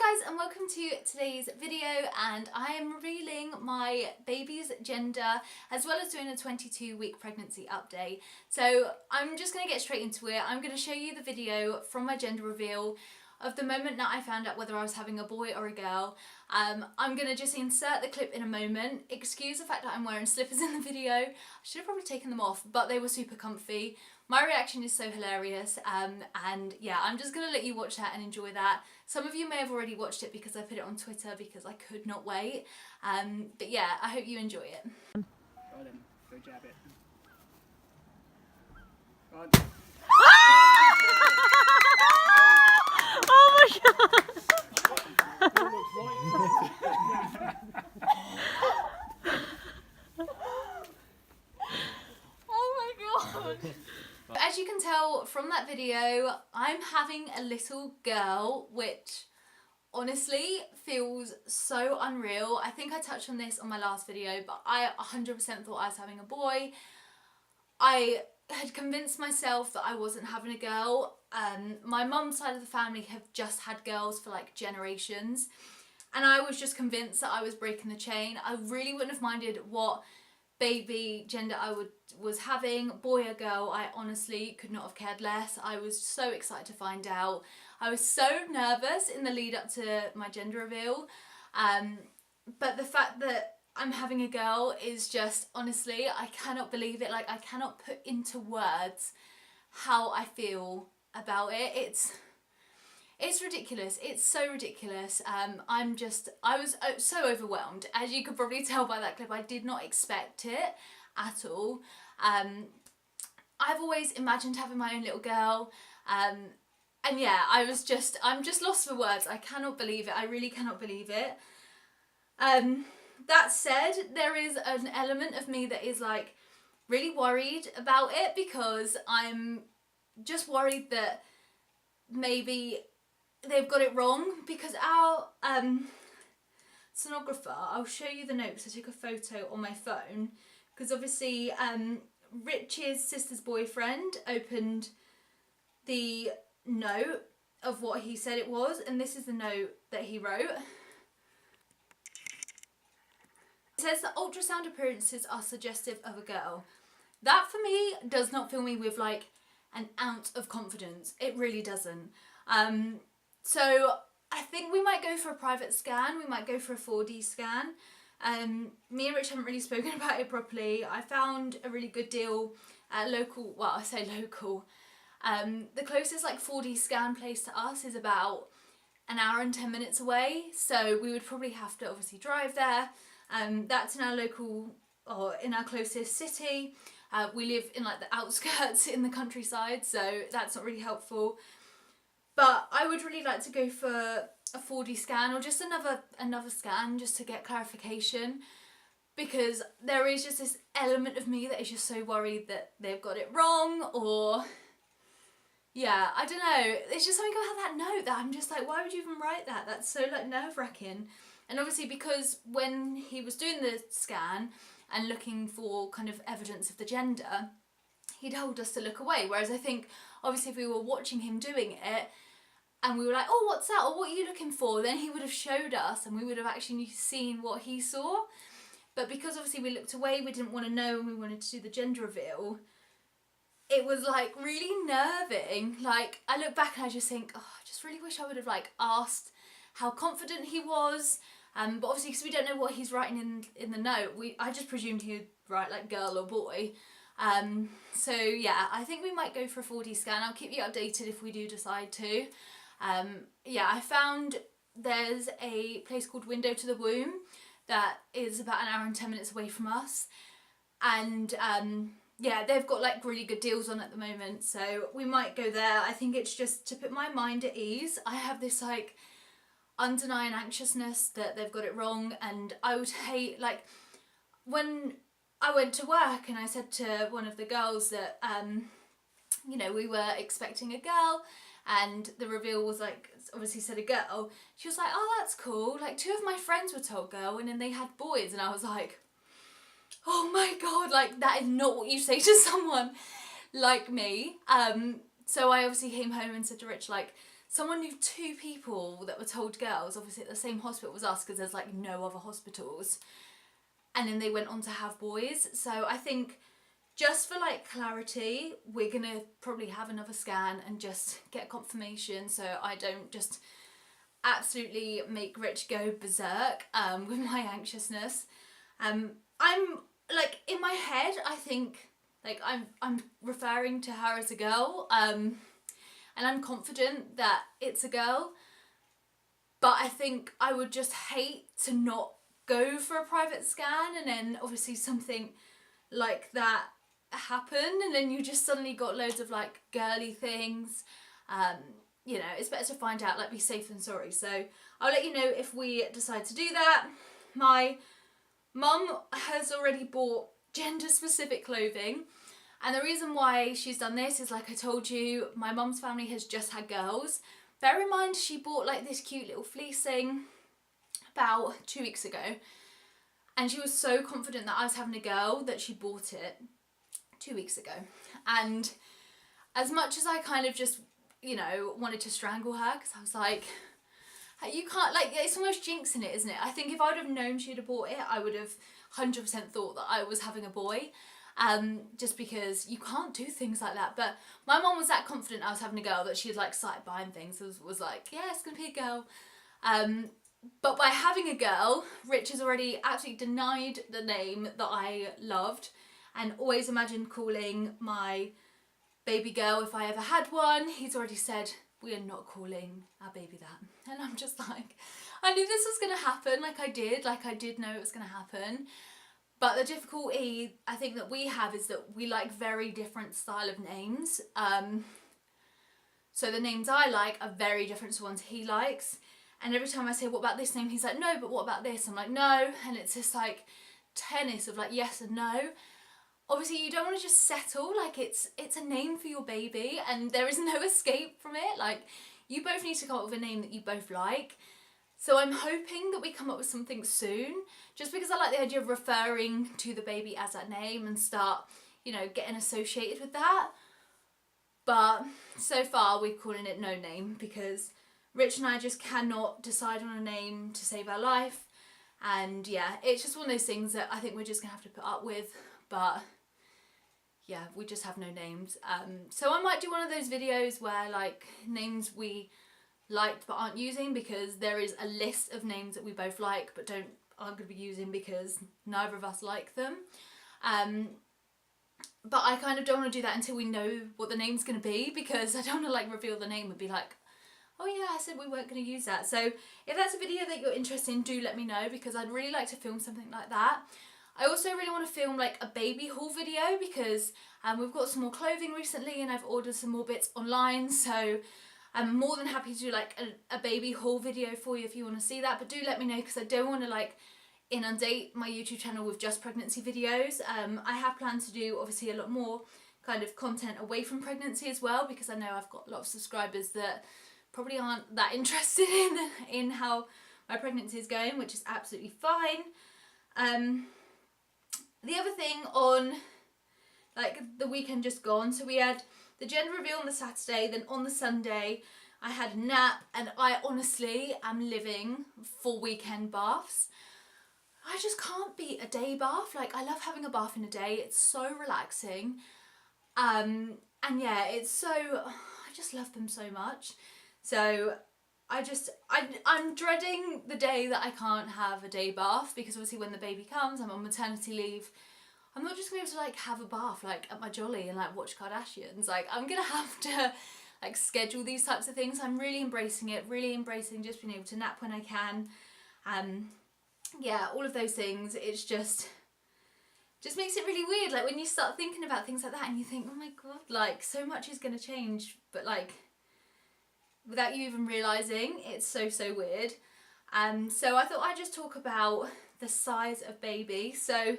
Hi guys and welcome to today's video, and I am revealing my baby's gender as well as doing a 22-week pregnancy update. So I'm just going to get straight into it. I'm going to show you the video from my gender reveal of the moment that I found out whether I was having a boy or a girl. I'm going to just insert the clip in a moment. Excuse the fact that I'm wearing slippers in the video. I should have probably taken them off, but they were super comfy. My reaction is so hilarious, and yeah, I'm just going to let you watch that and enjoy that. Some of you may have already watched it because I put it on Twitter because I could not wait. But yeah, I hope you enjoy it. Go then, go jab it. Go on. Oh my god! Oh my god! As you can tell from that video, I'm having a little girl, which honestly feels so unreal. I think I touched on this on my last video, but I 100% thought I was having a boy. I had convinced myself that I wasn't having a girl. My mum's side of the family have just had girls for like generations, and I was just convinced that I was breaking the chain. I really wouldn't have minded what baby gender I was having, boy or girl. I honestly could not have cared less. I was so excited to find out. I was so nervous in the lead up to my gender reveal, but the fact that I'm having a girl is just, honestly, I cannot believe it. Like, I cannot put into words how I feel about it. It's ridiculous. It's so ridiculous. I was so overwhelmed. As you could probably tell by that clip, I did not expect it at all. I've always imagined having my own little girl. And yeah, I'm just lost for words. I cannot believe it. I really cannot believe it. That said, there is an element of me that is like really worried about it, because I'm just worried that maybe they've got it wrong, because our sonographer, I'll show you the notes, I took a photo on my phone, because obviously Rich's sister's boyfriend opened the note of what he said it was, and this is the note that he wrote. It says that ultrasound appearances are suggestive of a girl. That for me does not fill me with like an ounce of confidence. It really doesn't. So I think we might go for a private scan. We might go for a 4D scan. Me and Rich haven't really spoken about it properly. I found a really good deal at local, well, I say local. The closest like 4D scan place to us is about an hour and 10 minutes away. So we would probably have to obviously drive there. That's in our local, or in our closest city. We live in like the outskirts in the countryside, so that's not really helpful. But I would really like to go for a 4D scan, or just another scan, just to get clarification, because there is just this element of me that is just so worried that they've got it wrong, or yeah, I don't know. There's just something about that note that I'm just like, why would you even write that? That's so like nerve-wracking. And obviously because when he was doing the scan and looking for kind of evidence of the gender, he told us to look away. Whereas I think obviously if we were watching him doing it and we were like, oh, what's that? Or what are you looking for? Then he would have showed us and we would have actually seen what he saw. But because obviously we looked away, we didn't want to know, and we wanted to do the gender reveal, it was like really nerving. Like, I look back and I just think, oh, I just really wish I would have like asked how confident he was. But obviously because we don't know what he's writing in the note, I just presumed he would write like girl or boy. So yeah, I think we might go for a 4D scan. I'll keep you updated if we do decide to. Yeah, I found there's a place called Window to the Womb that is about an hour and 10 minutes away from us. And yeah, they've got like really good deals on at the moment, so we might go there. I think it's just to put my mind at ease. I have this like underlying anxiousness that they've got it wrong, and I would hate, like, when I went to work and I said to one of the girls that you know, we were expecting a girl and the reveal was like, obviously said a girl, she was like, oh, that's cool, like 2 of my friends were told girl and then they had boys, and I was like, oh my god, like that is not what you say to someone like me. So I obviously came home and said to Rich, like, someone knew 2 people that were told girls, obviously at the same hospital as us, because there's like no other hospitals, and then they went on to have boys. So I think just for like clarity, we're gonna probably have another scan and just get confirmation, so I don't just absolutely make Rich go berserk with my anxiousness. I'm like, in my head, I think like I'm referring to her as a girl, and I'm confident that it's a girl, but I think I would just hate to not go for a private scan and then obviously something like that happen, and then you just suddenly got loads of like girly things. You know, it's better to find out, like, be safe than sorry. So I'll let you know if we decide to do that. My mum has already bought gender specific clothing, and the reason why she's done this is, like I told you, my mum's family has just had girls. Bear in mind, she bought like this cute little fleece thing about 2 weeks ago, and she was so confident that I was having a girl that she bought it 2 weeks ago. And as much as I kind of just, you know, wanted to strangle her, because I was like, you can't, like, it's almost jinxing it, isn't it? I think if I would have known she'd have bought it, I would have 100% thought that I was having a boy, just because you can't do things like that. But my mom was that confident I was having a girl that she had like started buying things, was like, yeah, it's gonna be a girl. But by having a girl, Rich has already absolutely denied the name that I loved and always imagined calling my baby girl if I ever had one. He's already said, we are not calling our baby that. And I'm just like, I knew this was going to happen, like I did know it was going to happen. But the difficulty I think that we have is that we like very different style of names. So the names I like are very different to ones he likes. And every time I say, what about this name? He's like, no, but what about this? I'm like, no. And it's just like tennis of like yes and no. Obviously you don't want to just settle, like it's a name for your baby and there is no escape from it. Like, you both need to come up with a name that you both like. So I'm hoping that we come up with something soon, just because I like the idea of referring to the baby as that name and start, you know, getting associated with that. But so far we're calling it No Name because Rich and I just cannot decide on a name to save our life. And yeah, it's just one of those things that I think we're just gonna have to put up with. But yeah, we just have no names. So I might do one of those videos where like names we liked but aren't using, because there is a list of names that we both like but aren't going to be using because neither of us like them. But I kind of don't want to do that until we know what the name's going to be, because I don't want to like reveal the name and be like, oh yeah, I said we weren't going to use that. So if that's a video that you're interested in, do let me know, because I'd really like to film something like that. I also really want to film like a baby haul video, because we've got some more clothing recently and I've ordered some more bits online, so I'm more than happy to do like a baby haul video for you if you want to see that. But do let me know, because I don't want to like inundate my YouTube channel with just pregnancy videos. I have planned to do obviously a lot more kind of content away from pregnancy as well, because I know I've got a lot of subscribers that probably aren't that interested in how my pregnancy is going, which is absolutely fine. The other thing on like the weekend just gone, so we had the gender reveal on the Saturday, then on the Sunday I had a nap, and I honestly am living for weekend baths. I just can't beat a day bath. Like, I love having a bath in a day, it's so relaxing. And yeah, it's so, I just love them so much. So I'm dreading the day that I can't have a day bath, because obviously when the baby comes, I'm on maternity leave. I'm not just going to be able to like have a bath like at my jolly and like watch Kardashians. Like, I'm going to have to like schedule these types of things. I'm really embracing it, really embracing just being able to nap when I can. Yeah, all of those things. It's just makes it really weird. Like, when you start thinking about things like that and you think, oh my God, like so much is going to change, but like without you even realising, it's so weird. So I thought I'd just talk about the size of baby. So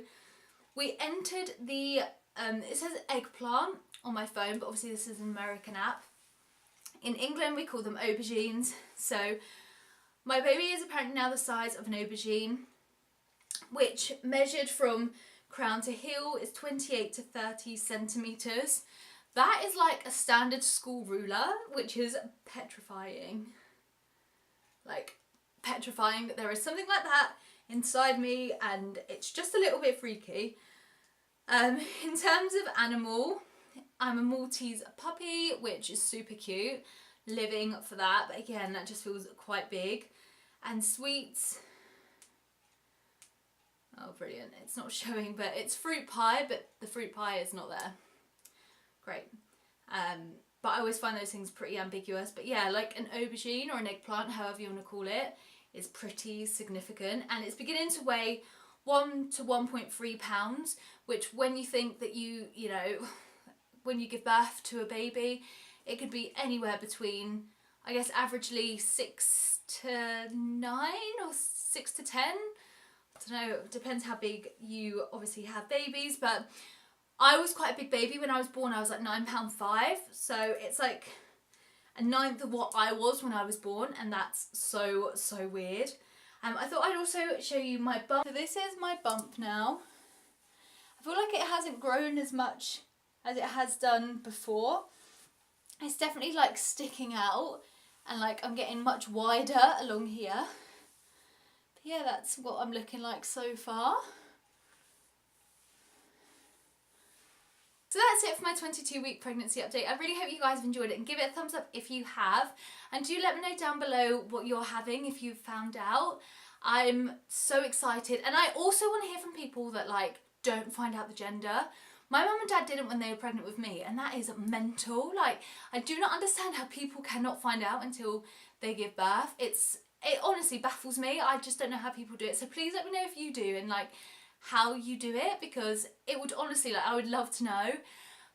we entered the, it says eggplant on my phone, but obviously this is an American app. In England we call them aubergines. So my baby is apparently now the size of an aubergine, which measured from crown to heel is 28 to 30 centimetres. That is like a standard school ruler, which is petrifying. Like, petrifying that there is something like that inside me, and it's just a little bit freaky. In terms of animal, I'm a Maltese puppy, which is super cute. Living for that, but again, that just feels quite big. And sweets. Oh, brilliant. It's not showing, but it's fruit pie, but the fruit pie is not there. Great. But I always find those things pretty ambiguous. But yeah, like an aubergine or an eggplant, however you want to call it, is pretty significant. And it's beginning to weigh 1 to 1.3 pounds, which when you think that you know, when you give birth to a baby, it could be anywhere between, I guess, averagely 6 to 9 or 6 to 10. I don't know, it depends how big you obviously have babies, but I was quite a big baby when I was born. I was like £9.5, so it's like a ninth of what I was when I was born, and that's so weird. I thought I'd also show you my bump. So this is my bump now. I feel like it hasn't grown as much as it has done before. It's definitely like sticking out, and like I'm getting much wider along here. But yeah, that's what I'm looking like so far. So that's it for my 22-week pregnancy update. I really hope you guys have enjoyed it, and give it a thumbs up if you have. And do let me know down below what you're having if you've found out. I'm so excited. And I also want to hear from people that like don't find out the gender. My mum and dad didn't when they were pregnant with me, and that is mental. Like, I do not understand how people cannot find out until they give birth. It honestly baffles me. I just don't know how people do it. So please let me know if you do, and like how you do it, because it would honestly, like, I would love to know.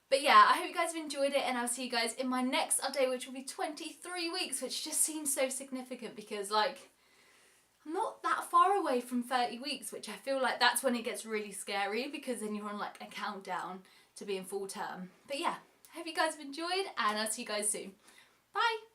But yeah, I hope you guys have enjoyed it, and I'll see you guys in my next update, which will be 23 weeks, which just seems so significant because like I'm not that far away from 30 weeks, which I feel like that's when it gets really scary, because then you're on like a countdown to being full term. But yeah, I hope you guys have enjoyed, and I'll see you guys soon. Bye.